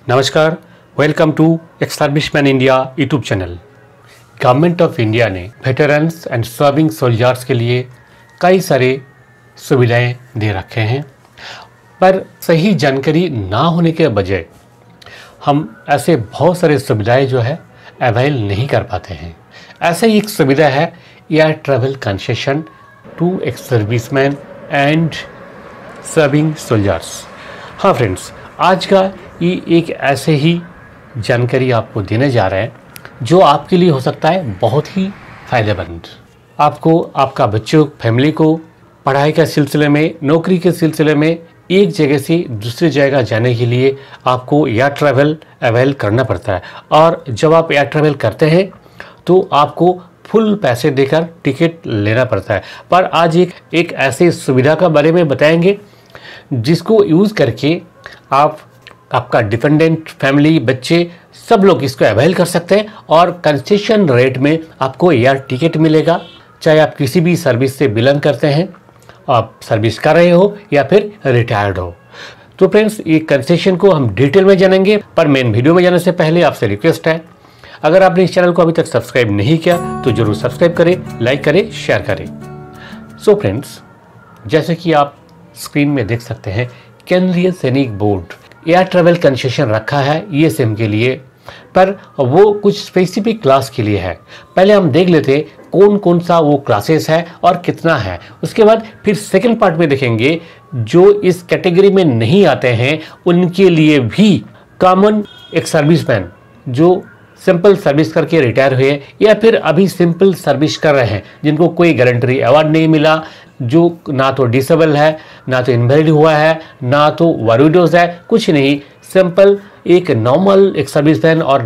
नमस्कार, welcome to ex serviceman India YouTube channel. Government of India ने veterans and serving soldiers के लिए कई सारे सुविधाएं दे रखे हैं, पर सही जानकारी ना होने के बजाय हम ऐसे बहुत सारे सुविधाएं जो है अवेल नहीं कर पाते हैं। ऐसे ही एक सुविधा है air travel concession to ex serviceman and serving soldiers. हाँ फ्रेंड्स, आज का ये एक ऐसे ही जानकारी आपको देने जा रहे हैं जो आपके लिए हो सकता है बहुत ही फायदेमंद। आपको आपका बच्चों फैमिली को पढ़ाई के सिलसिले में, नौकरी के सिलसिले में एक जगह से दूसरी जगह जाने के लिए आपको एयर ट्रैवल अवेल करना पड़ता है। और जब आप एयर ट्रैवल करते हैं तो आपको फुल पैसे देकर टिकट लेना पड़ता है। पर आज एक ऐसी सुविधा का बारे में बताएंगे जिसको यूज़ करके आपका डिपेंडेंट फैमिली, बच्चे सब लोग इसको अवेल कर सकते हैं और कंसेशन रेट में आपको एयर टिकट मिलेगा। चाहे आप किसी भी सर्विस से बिलोंग करते हैं, आप सर्विस कर रहे हो या फिर रिटायर्ड हो। तो फ्रेंड्स, ये कंसेशन को हम डिटेल में जानेंगे, पर मेन वीडियो में जाने से पहले आपसे रिक्वेस्ट है, अगर आपने इस चैनल को अभी तक सब्सक्राइब नहीं किया तो जरूर सब्सक्राइब करें, लाइक करें, शेयर करें। सो फ्रेंड्स, जैसे कि आप स्क्रीन में देख सकते हैं, केंद्रीय सैनिक बोर्ड एयर ट्रैवल कंसेशन रखा है ESM के लिए, पर वो कुछ स्पेसिफिक क्लास के लिए है। पहले हम देख लेते कौन कौन सा वो क्लासेस है और कितना है। उसके बाद फिर सेकंड पार्ट में देखेंगे जो इस कैटेगरी में नहीं आते हैं उनके लिए भी कॉमन एक सर्विसमैन जो सिंपल सर्विस करके रिटायर हुए या फिर अभी सिंपल सर्विस कर रहे हैं, जिनको कोई गारंटी अवार्ड नहीं मिला, जो ना तो डिसेबल है, ना तो इनवैलिड हुआ है, ना तो वरीडोज है, कुछ नहीं, सिंपल एक नॉर्मल एक सर्विसमैन और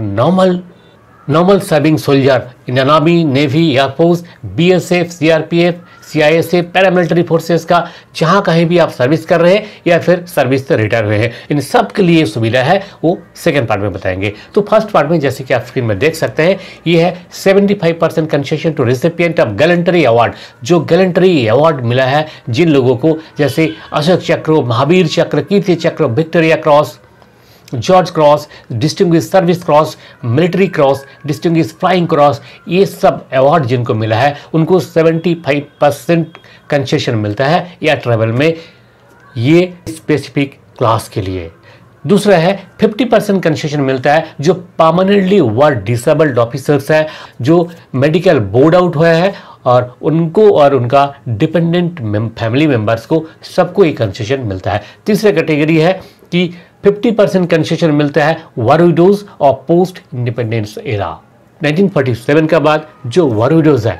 नॉर्मल सर्विंग सोल्जर इन army, navy, air force, BSF, CRPF, CISF, paramilitary forces का जहां कहीं भी आप सर्विस कर रहे हैं या फिर सर्विस से रिटायर हुए हैं, इन सब के लिए सुविधा है, वो सेकंड पार्ट में बताएंगे। तो फर्स्ट पार्ट में जैसे कि आप स्क्रीन में देख सकते हैं, ये है 75% concession to recipient of gallantry award. जो गैलेंट्री अवार्ड मिला है जिन लोगों को, जैसे अशोक चक्र, महावीर चक्र, कीर्ति चक्र, Victoria cross, George cross, distinguish service cross, military cross, distinguish flying cross, ये सब अवार्ड जिनको मिला है उनको 75% कंसेशन मिलता है एयर ट्रैवल में, ये स्पेसिफिक क्लास के लिए। दूसरा है 50% कंसेशन मिलता है जो परमानेंटली वर्क डिसेबल्ड ऑफिसर्स है, जो मेडिकल बोर्ड आउट हुआ है, और उनको और उनका डिपेंडेंट फैमिली मेंबर्स को सबको ये कंसेशन मिलता है। तीसरा कैटेगरी है कि 50% कंसेशन मिलता है वरीडोज और पोस्ट इंडिपेंडेंस एरा। 1947 के बाद जो वरीडोज है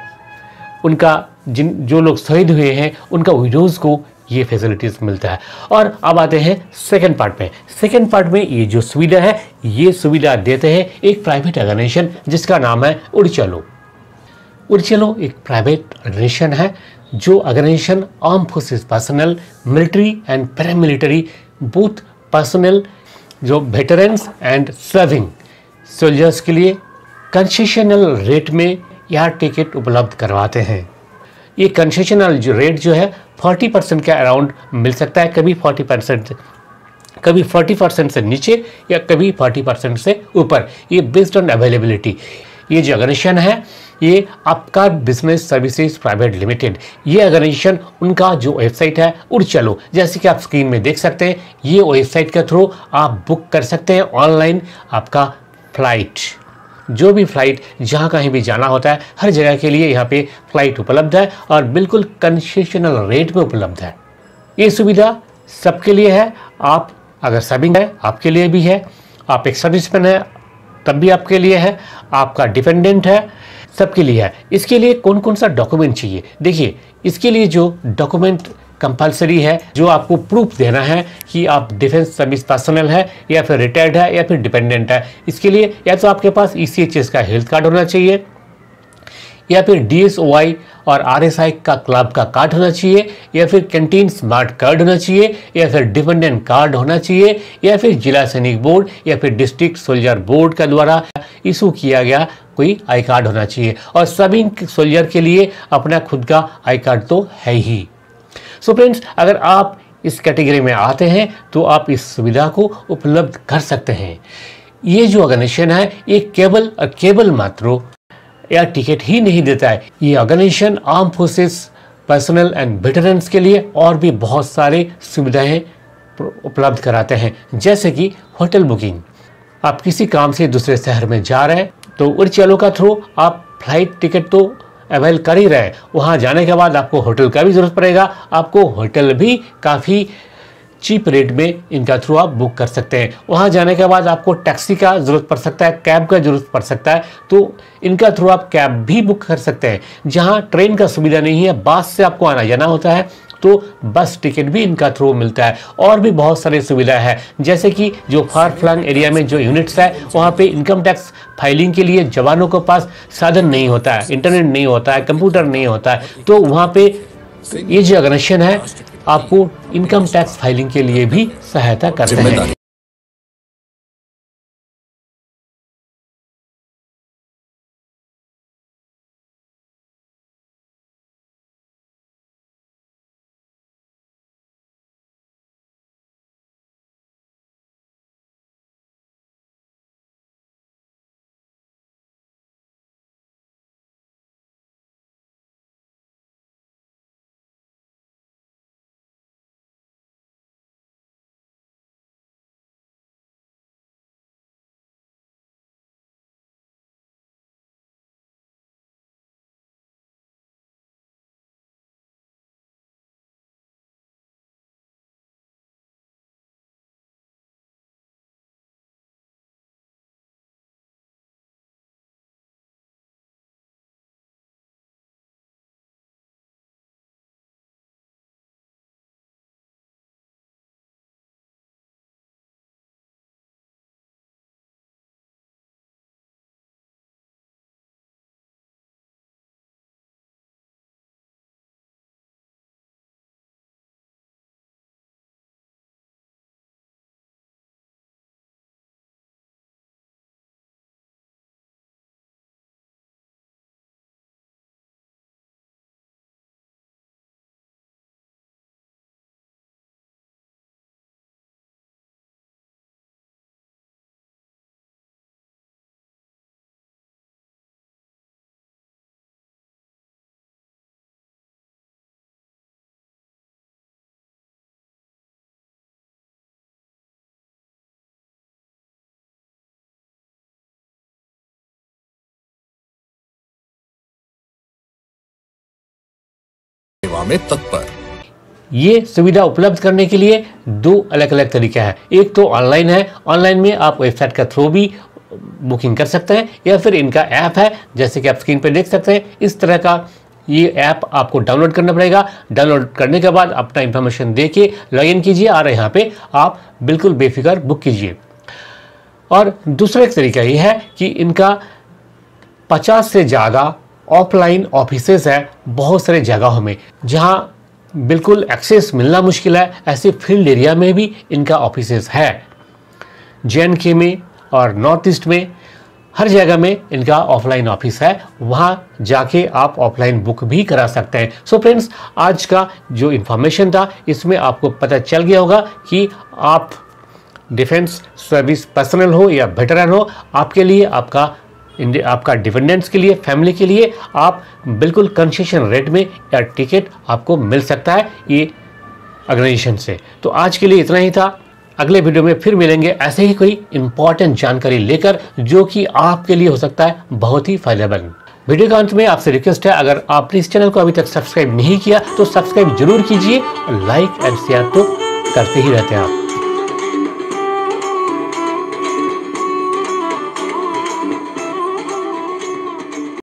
उनका, जो लोग शहीद हुए हैं उनका विडोज को ये फैसिलिटीज मिलता है। और अब आते हैं सेकंड पार्ट में। सेकंड पार्ट में ये जो सुविधा है, ये सुविधा देते हैं एक प्राइवेट ऑर्गेनाइजेशन जिसका नाम है उड़ चलो। उड़ चलो एक प्राइवेट ऑर्गेनाइजेशन है जो organization arm forces personnel, military and paramilitary both personnel, जो वेटरन्स एंड सर्विंग सोल्जर्स के लिए कंसेशनल रेट में एयर टिकट उपलब्ध करवाते हैं। ये कंसेशनल जो रेट जो है 40% के अराउंड मिल सकता है, कभी 40% से नीचे या कभी 40% से ऊपर, ये बेस्ड ऑन अवेलेबिलिटी। ये जो ऑर्गेनाइजेशन है ये आपका बिजनेस सर्विसेज प्राइवेट लिमिटेड, ये ऑर्गेनाइजेशन, उनका जो वेबसाइट है उड़ चलो, जैसे कि आप स्क्रीन में देख सकते हैं, ये वेबसाइट के थ्रू आप बुक कर सकते हैं ऑनलाइन आपका फ्लाइट। जो भी फ्लाइट जहाँ कहीं भी जाना होता है, हर जगह के लिए यहाँ पे फ्लाइट उपलब्ध है और बिल्कुल कंसेशनल रेट में उपलब्ध है। ये सुविधा सबके लिए है। आप अगर सर्विंग है आपके लिए भी है, आप एक सर्विसमैन है तब भी आपके लिए है, आपका डिपेंडेंट है सबके लिए है। इसके लिए कौन कौन सा डॉक्यूमेंट चाहिए, देखिए इसके लिए जो डॉक्यूमेंट कंपलसरी है, जो आपको प्रूफ देना है कि आप डिफेंस सर्विस पर्सनल है या फिर रिटायर्ड है या फिर डिपेंडेंट है, इसके लिए या तो आपके पास ECHS का हेल्थ कार्ड होना चाहिए, या फिर DSOI और RSI का क्लब का कार्ड होना चाहिए, या फिर कैंटीन स्मार्ट कार्ड होना चाहिए, या फिर डिपेंडेंट कार्ड होना चाहिए, या फिर जिला सैनिक बोर्ड या फिर डिस्ट्रिक्ट सोल्जर बोर्ड का द्वारा इशू किया गया कोई आई कार्ड होना चाहिए। और सभी सोल्जर के लिए अपना खुद का आई कार्ड तो है ही। सो फ्रेंड्स, अगर आप इस कैटेगरी में आते हैं तो आप इस सुविधा को उपलब्ध कर सकते हैं। ये जो ऑर्गेनाइजेशन है ये केवल मात्र एयर टिकट ही नहीं देता है, ये organization arm forces personnel and veterans के लिए और भी बहुत सारे सुविधाएं उपलब्ध कराते हैं, जैसे कि होटल बुकिंग। आप किसी काम से दूसरे शहर में जा रहे हैं तो उड़चालो का थ्रू आप फ्लाइट टिकट तो अवेल कर ही रहे हैं, वहाँ जाने के बाद आपको होटल का भी ज़रूरत पड़ेगा, आपको होटल भी काफ़ी चीप रेट में इनका थ्रू आप बुक कर सकते हैं। वहाँ जाने के बाद आपको टैक्सी का ज़रूरत पड़ सकता है, कैब का ज़रूरत पड़ सकता है, तो इनका थ्रू आप कैब भी बुक कर सकते हैं। जहाँ ट्रेन का सुविधा नहीं है, बस से आपको आना जाना होता है, तो बस टिकट भी इनका थ्रू मिलता है। और भी बहुत सारी सुविधा है, जैसे कि जो फार फ्लंग एरिया में जो यूनिट्स है वहाँ पे इनकम टैक्स फाइलिंग के लिए जवानों के पास साधन नहीं होता है, इंटरनेट नहीं होता है, कंप्यूटर नहीं होता है, तो वहाँ पे ये जो ऑर्गेनाइजेशन है आपको इनकम टैक्स फाइलिंग के लिए भी सहायता करते हैं। सेवा में तत्पर। ये सुविधा उपलब्ध करने के लिए दो अलग अलग तरीके हैं। एक तो ऑनलाइन है, ऑनलाइन में आप वेबसाइट का थ्रू भी बुकिंग कर सकते हैं, या फिर इनका ऐप है, जैसे कि आप स्क्रीन पर देख सकते हैं। इस तरह का ये ऐप आपको डाउनलोड करना पड़ेगा। डाउनलोड करने के बाद अपना इंफॉर्मेशन दे के लॉगिन कीजिए और यहाँ पे आप बिल्कुल बेफिक्र बुक कीजिए। और दूसरा एक तरीका ये है कि इनका 50 से ज़्यादा ऑफलाइन ऑफिसेज है बहुत सारे जगहों में, जहाँ बिल्कुल एक्सेस मिलना मुश्किल है, ऐसे फील्ड एरिया में भी इनका ऑफिसेज है। JNK में और नॉर्थ ईस्ट में हर जगह में इनका ऑफलाइन ऑफिस है, वहाँ जाके आप ऑफलाइन बुक भी करा सकते हैं। सो फ्रेंड्स, आज का जो इन्फॉर्मेशन था इसमें आपको पता चल गया होगा कि आप डिफेंस सर्विस पर्सनल हो या वेटरन हो, आपके लिए आपका डिपेंडेंट्स के लिए, फैमिली के लिए आप बिल्कुल कंसेशन रेट में या टिकट आपको मिल सकता है ये ऑर्गेनाइजेशन से। तो आज के लिए इतना ही था। अगले वीडियो में फिर मिलेंगे ऐसे ही कोई इंपॉर्टेंट जानकारी लेकर, जो कि आपके लिए हो सकता है बहुत ही फायदेमंद। वीडियो के अंत में आपसे रिक्वेस्ट है, अगर आपने इस चैनल को अभी तक सब्सक्राइब नहीं किया तो सब्सक्राइब जरूर कीजिए, और लाइक एंड शेयर तो करते ही रहते हैं आप।